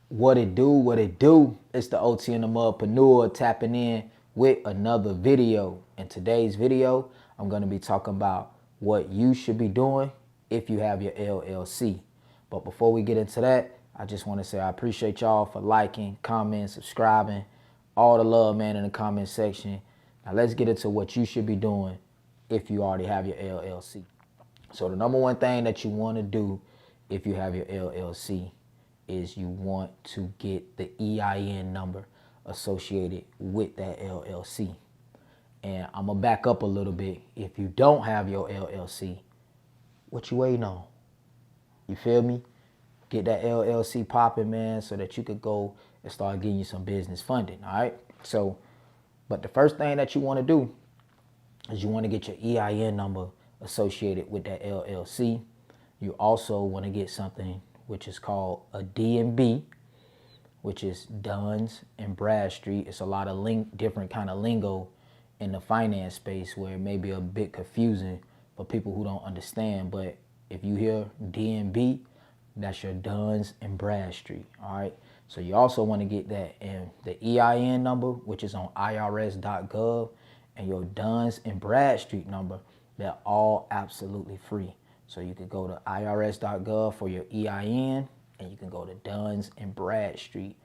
What it do. It's the OTM Wealthpreneur tapping in with another video. In today's video, I'm going to be talking about what you should be doing if you have your LLC. But before we get into that, I just want to say I appreciate y'all for liking, commenting, subscribing, all the love, man, in the comment section. Now let's get into what you should be doing if you already have your LLC. So the number one thing that you want to do if you have your LLC is you want to get the EIN number associated with that LLC. And I'm going to back up a little bit. If you don't have your LLC, what you waiting on? You feel me? Get that LLC popping, man, so that you could go and start getting you some business funding, all right? So, but the first thing that you want to do is you want to get your EIN number associated with that LLC. You also want to get something which is called a DNB, which is Duns and Bradstreet. It's a lot of different kind of lingo in the finance space where it may be a bit confusing for people who don't understand. But if you hear DNB, that's your Duns and Bradstreet, all right? So you also want to get that, and the EIN number, which is on irs.gov, and your Duns and Bradstreet number, they're all absolutely free. So you can go to irs.gov for your EIN, and you can go to Duns and Bradstreet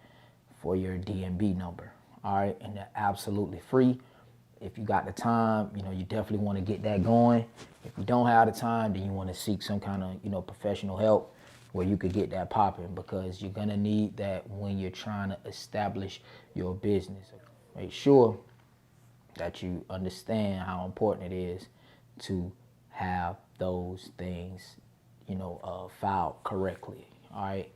for your DNB number. All right, and they're absolutely free. If you got the time, you definitely want to get that going. If you don't have the time, then you want to seek some kind of, professional help where you could get that popping, because you're gonna need that when you're trying to establish your business. Make sure that you understand how important it is to have those things, filed correctly. All right.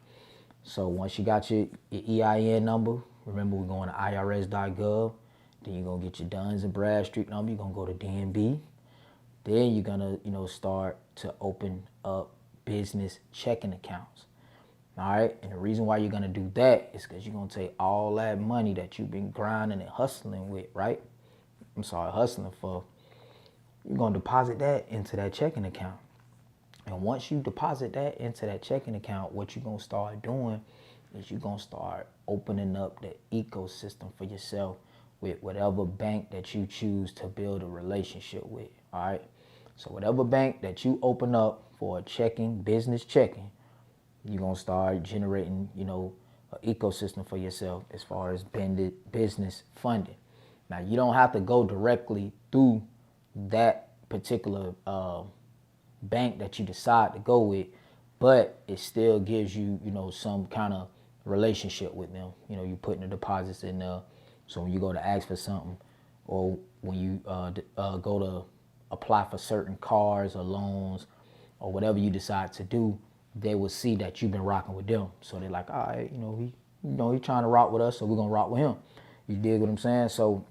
So once you got your EIN number, remember we're going to irs.gov. Then you're gonna get your Duns and Bradstreet number. You're gonna go to DNB. Then you're gonna, start to open up business checking accounts. All right. And the reason why you're gonna do that is because you're gonna take all that money that you've been grinding and hustling with, right? Hustling for. You're going to deposit that into that checking account. And once you deposit that into that checking account, what you're going to start doing is you're going to start opening up the ecosystem for yourself with whatever bank that you choose to build a relationship with, all right? So whatever bank that you open up for a business checking, you're going to start generating, an ecosystem for yourself as far as business funding. Now, you don't have to go directly through that particular bank that you decide to go with, but it still gives you, some kind of relationship with them. You putting the deposits in there. So when you go to ask for something, or when you go to apply for certain cars or loans or whatever you decide to do, they will see that you've been rocking with them. So they're like, all right, he trying to rock with us, so we're gonna rock with him. You dig what I'm saying? So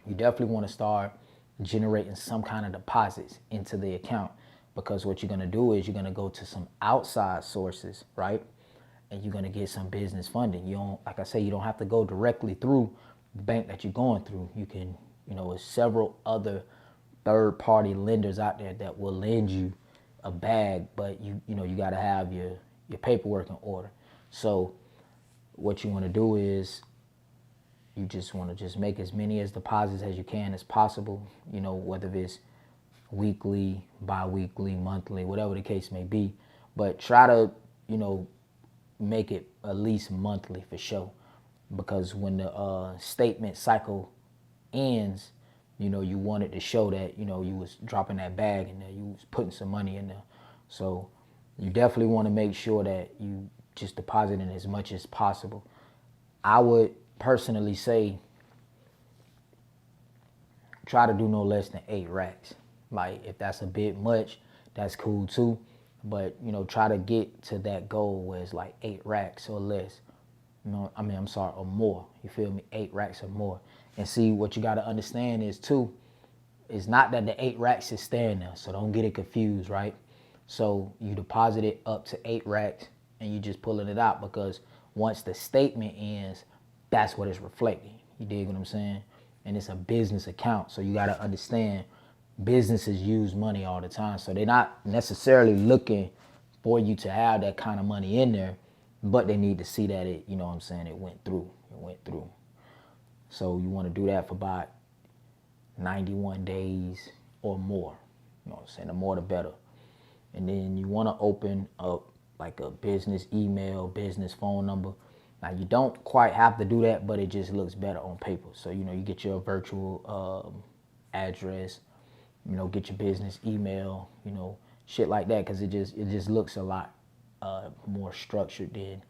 you definitely want to start generating some kind of deposits into the account, because what you're going to do is you're going to go to some outside sources, right? And you're going to get some business funding. You don't, like I say, you don't have to go directly through the bank that you're going through. You can, there's several other third-party lenders out there that will lend you a bag, but you got to have your paperwork in order. So what you want to do is you just want to make as many deposits as you can as possible, whether it's weekly, bi-weekly, monthly, whatever the case may be. But try to, make it at least monthly for sure. Because when the statement cycle ends, you want it to show that, you was dropping that bag in there, you was putting some money in there. So you definitely want to make sure that you just deposit in as much as possible. I would personally say try to do no less than 8 racks. Like, if that's a bit much, that's cool too. But, try to get to that goal where it's like 8 racks or less. Or more. You feel me? 8 racks or more. And see, what you got to understand is too, it's not that the 8 racks is staying there. So don't get it confused, right? So you deposit it up to 8 racks and you just pulling it out, because once the statement ends, that's what it's reflecting. You dig what I'm saying? And it's a business account. So you got to understand, businesses use money all the time. So they're not necessarily looking for you to have that kind of money in there. but they need to see that it, you know what I'm saying, it went through. So you want to do that for about 91 days or more. You know what I'm saying? The more the better. And then you want to open up like a business email, business phone number. Now you don't quite have to do that, but it just looks better on paper. So, you know, you get your virtual address, you know, get your business email, you know, shit like that, because it just looks a lot more structured than,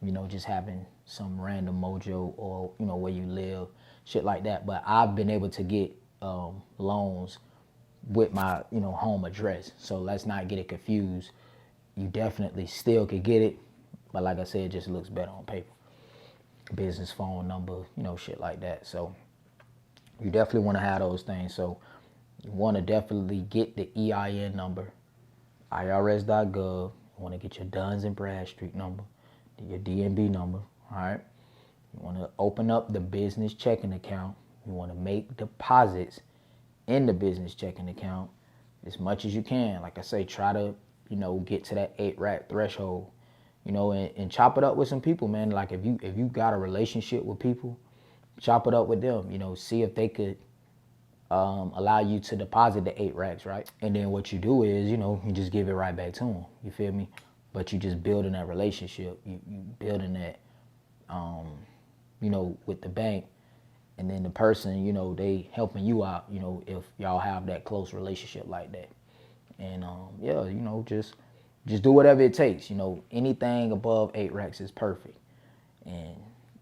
you know, just having some random mojo or, you know, where you live, shit like that. But I've been able to get loans with my, you know, home address. So let's not get it confused. You definitely still could get it, but like I said, it just looks better on paper. Business phone number, you know, shit like that. So you definitely want to have those things. So you want to definitely get the EIN number, irs.gov. You want to get your Duns and Bradstreet number, your DNB number, all right? You want to open up the business checking account. You want to make deposits in the business checking account as much as you can. Like I say, try to, you know, get to that 8-rack threshold, you know, and chop it up with some people, man. Like if you got a relationship with people, chop it up with them, you know, see if they could allow you to deposit the 8 racks, right? And then what you do is, you know, you just give it right back to them. You feel me? But you just building that relationship. You building that, you know, with the bank. And then the person, you know, they helping you out, you know, if y'all have that close relationship like that. And yeah, you know, just do whatever it takes. You know, anything above 8 racks is perfect. And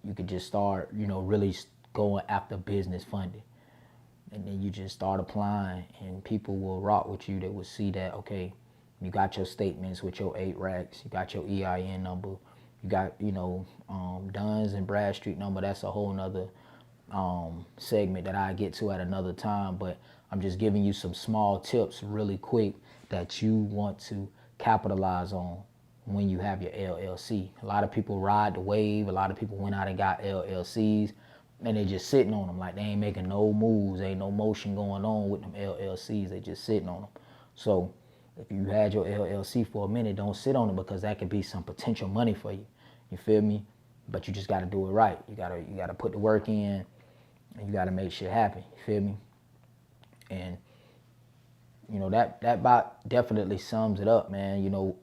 you could just start, you know, really going after business funding. And then you just start applying, and people will rock with you. They will see that, okay, you got your statements with your 8 racks, you got your EIN number, you got, you know, Duns and Bradstreet number. That's a whole nother segment that I get to at another time, but I'm just giving you some small tips really quick that you want to capitalize on when you have your LLC. A lot of people ride the wave. A lot of people went out and got LLCs, and they just sitting on them like they ain't making no moves. Ain't no motion going on with them LLCs. They just sitting on them. So if you had your LLC for a minute, don't sit on it, because that could be some potential money for you. You feel me? But you just got to do it right. You gotta put the work in, and you got to make shit happen. You feel me? And you know, that about definitely sums it up, man. You know,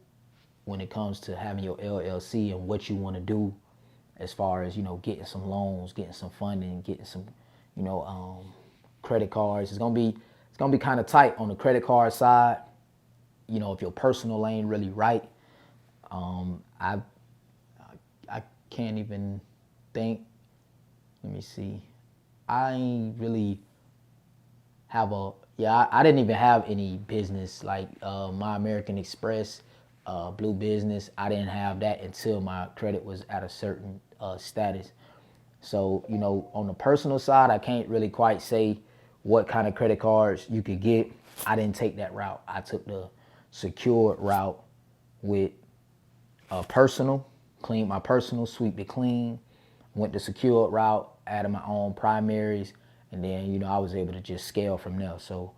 when it comes to having your LLC and what you want to do as far as, you know, getting some loans, getting some funding, getting some, you know, credit cards. It's gonna be kind of tight on the credit card side. You know, if your personal ain't really right. I can't even think. Let me see. I ain't really have I didn't even have any business like My American Express, Blue Business. I didn't have that until my credit was at a certain status. So, you know, on the personal side, I can't really quite say what kind of credit cards you could get. I didn't take that route. I took the secured route with personal, cleaned my personal, sweep it clean, went the secured route, added my own primaries, and then, you know, I was able to just scale from there. So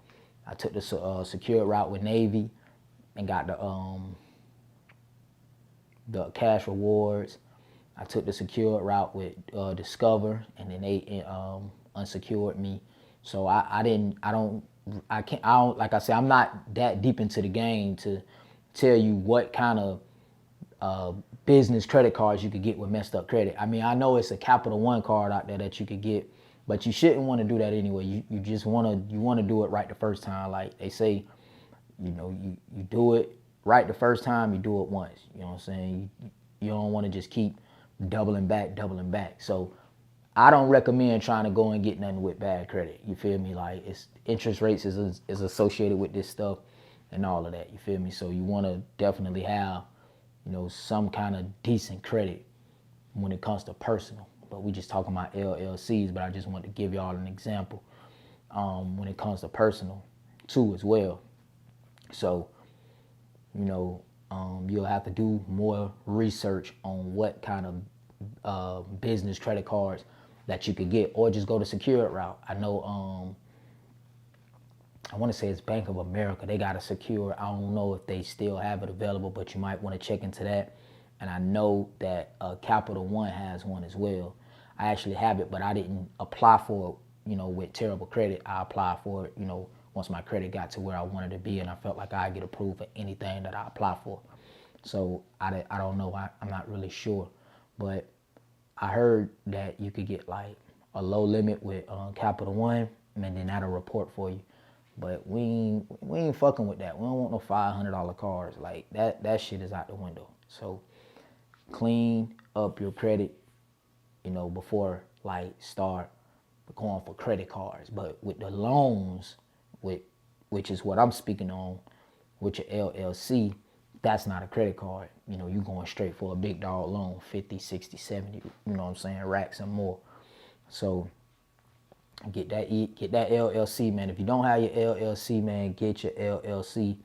I took the secured route with Navy and got the cash rewards. I took the secured route with Discover, and then they unsecured me. So like I said, I'm not that deep into the game to tell you what kind of business credit cards you could get with messed up credit. I mean, I know it's a Capital One card out there that you could get, but you shouldn't want to do that anyway. You just want to do it right the first time. Like they say, you know, you do it right the first time, you do it once. You know what I'm saying? You don't want to just keep doubling back. So I don't recommend trying to go and get nothing with bad credit. You feel me? Like, it's interest rates is associated with this stuff and all of that. You feel me? So you want to definitely have, you know, some kind of decent credit when it comes to personal. But we just talking about LLCs, but I just want to give y'all an example when it comes to personal too as well. So, you know, you'll have to do more research on what kind of business credit cards that you could get, or just go the secured route. I know, I want to say it's Bank of America. They got a secure. I don't know if they still have it available, but you might want to check into that. and I know that Capital One has one as well. I actually have it, but I didn't apply for it, you know, with terrible credit. I applied for it, you know, once my credit got to where I wanted to be, and I felt like I'd get approved for anything that I apply for. So I don't know. I'm not really sure, but I heard that you could get like a low limit with Capital One, and then that'll report for you. But we ain't fucking with that. We don't want no $500 cars. Like that shit is out the window. So clean up your credit, you know, before like start going for credit cards. But with the loans, which is what I'm speaking on, with your LLC, that's not a credit card. You know, you going straight for a big dog loan, 50, 60, 70, you know what I'm saying, racks and more. So get that LLC, man. If you don't have your LLC, man, get your LLC.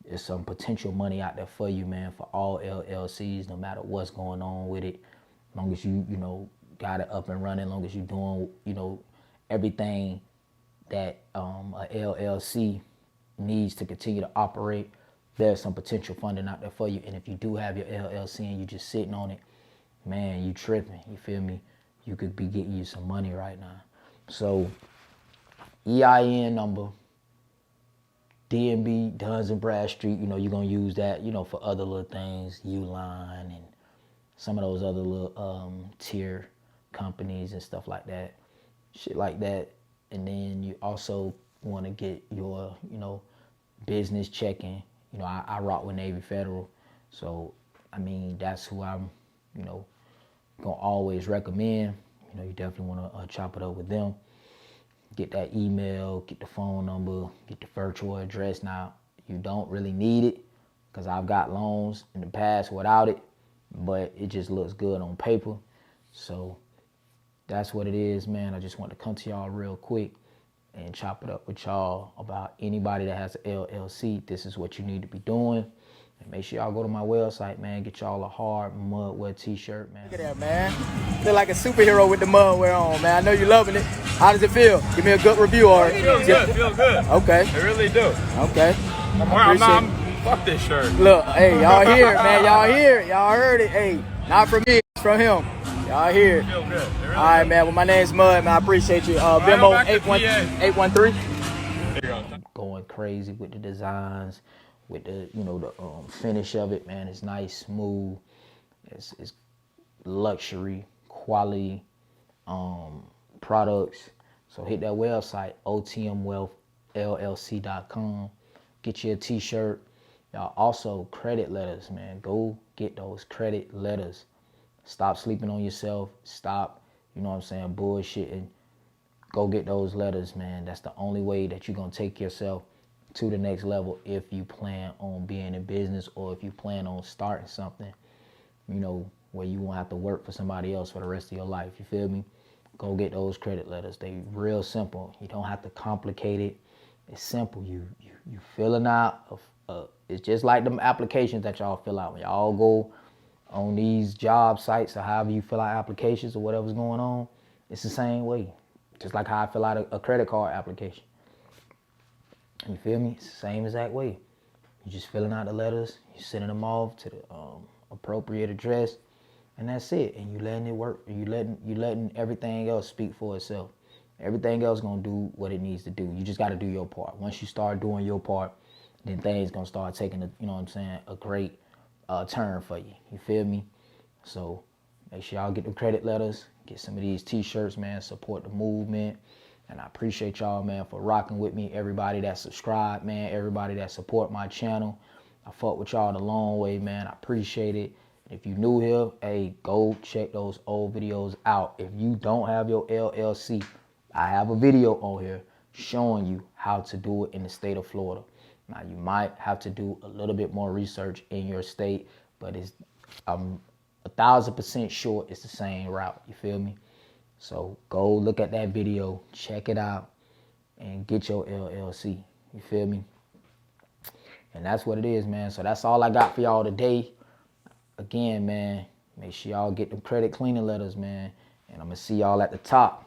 There's some potential money out there for you, man, for all LLCs, no matter what's going on with it. As long as you know, got it up and running, as long as you're doing, you know, everything that a LLC needs to continue to operate, there's some potential funding out there for you. And if you do have your LLC and you're just sitting on it, man, you tripping, you feel me? You could be getting you some money right now. So EIN number, DNB, Duns and Bradstreet, you know, you're going to use that, you know, for other little things, Uline and some of those other little tier companies and stuff like that, shit like that. And then you also want to get your, you know, business checking. You know, I rock with Navy Federal. So, I mean, that's who I'm, you know, going to always recommend. You know, you definitely want to chop it up with them. Get that email, get the phone number, get the virtual address. Now, you don't really need it because I've got loans in the past without it, but it just looks good on paper. So that's what it is, man. I just want to come to y'all real quick and chop it up with y'all about anybody that has an LLC. This is what you need to be doing. And make sure y'all go to my website, man. Get y'all a hard mudwear t-shirt, man. Look at that, man. Feel like a superhero with the mudwear on, man. I know you're loving it. How does it feel? Give me a good review, Art. It feels good. Feel good. Okay. They really do. Okay. Fuck this shirt. Look, hey, y'all hear it, man. Y'all hear it. Y'all heard it. Hey, not from me, it's from him. Y'all hear it. Feel good. Really all right, man. Well, my name's Mud, man. I appreciate you. Venmo 813. There you go. Going crazy with the designs, with the, you know, the finish of it, man. It's nice, smooth. It's luxury, quality products. So hit that website, OTMWealthLLC.com. Get you a t-shirt. Y'all also credit letters, man. Go get those credit letters. Stop sleeping on yourself. Stop, you know what I'm saying, bullshitting. Go get those letters, man. That's the only way that you're going to take yourself to the next level if you plan on being in business or if you plan on starting something, you know, where you won't have to work for somebody else for the rest of your life. You feel me? Go get those credit letters. They real simple. You don't have to complicate it. It's simple. You filling out. It's just like them applications that y'all fill out. When y'all go on these job sites or however you fill out applications or whatever's going on, it's the same way. Just like how I fill out a credit card application. You feel me? It's the same exact way. You're just filling out the letters, you're sending them off to the appropriate address, and that's it. And you letting it work. You letting everything else speak for itself. Everything else gonna do what it needs to do. You just gotta do your part. Once you start doing your part, then things gonna start taking a, you know what I'm saying, a great turn for you. You feel me? So make sure y'all get the credit letters, get some of these t-shirts, man. Support the movement. And I appreciate y'all, man, for rocking with me. Everybody that subscribed, man. Everybody that support my channel. I fuck with y'all the long way, man. I appreciate it. If you new here, hey, go check those old videos out. If you don't have your LLC, I have a video on here showing you how to do it in the state of Florida. Now, you might have to do a little bit more research in your state, but it's 1,000% sure it's the same route. You feel me? So go look at that video, check it out, and get your LLC. You feel me? And that's what it is, man. So that's all I got for y'all today. Again, man, make sure y'all get them credit cleaning letters, man. And I'm going to see y'all at the top.